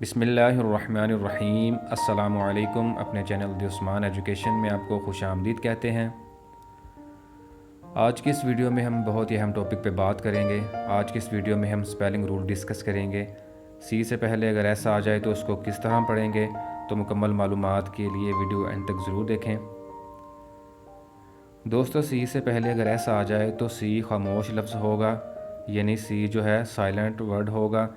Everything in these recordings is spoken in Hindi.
बिस्मिल्लाहिर्रहमानिर्रहीम। अस्सलामुअलैकुम। अपने चैनल द उस्मान एजुकेशन में आपको खुश आमदीद कहते हैं। आज की इस वीडियो में हम बहुत ही अहम टॉपिक पे बात करेंगे। आज की इस वीडियो में हम स्पेलिंग रूल डिस्कस करेंगे। सी से पहले अगर ऐसा आ जाए तो उसको किस तरह पढ़ेंगे, तो मुकम्मल मालूमात के लिए वीडियो एंड तक ज़रूर देखें। दोस्तों, सी से पहले अगर ऐसा आ जाए तो सी खामोश लफ्ज़ होगा, यानी सी जो है साइलेंट वर्ड होगा।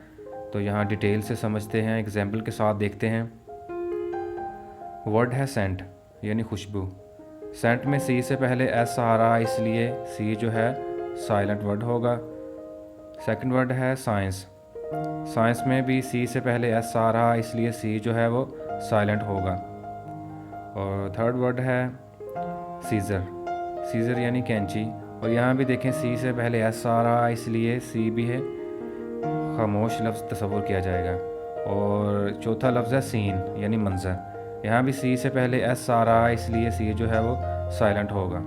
तो यहाँ डिटेल से समझते हैं, एग्जाम्पल के साथ देखते हैं। वर्ड है सेंट, यानी खुशबू। सेंट में सी से पहले एस आ रहा है, इसलिए सी जो है साइलेंट वर्ड होगा। सेकंड वर्ड है साइंस। साइंस में भी सी से पहले एस आ रहा है, इसलिए सी जो है वो साइलेंट होगा। और थर्ड वर्ड है सीज़र। सीज़र यानी कैंची, और यहाँ भी देखें सी से पहले एस आ रहा है, इसलिए सी भी है खामोश लफ्ज़ तस्वुर किया जाएगा। और चौथा लफ्ज़ है सीन, यानी मंज़र। यहाँ भी सी से पहले एस आ रहा है, इसलिए सी जो है वो साइलेंट होगा।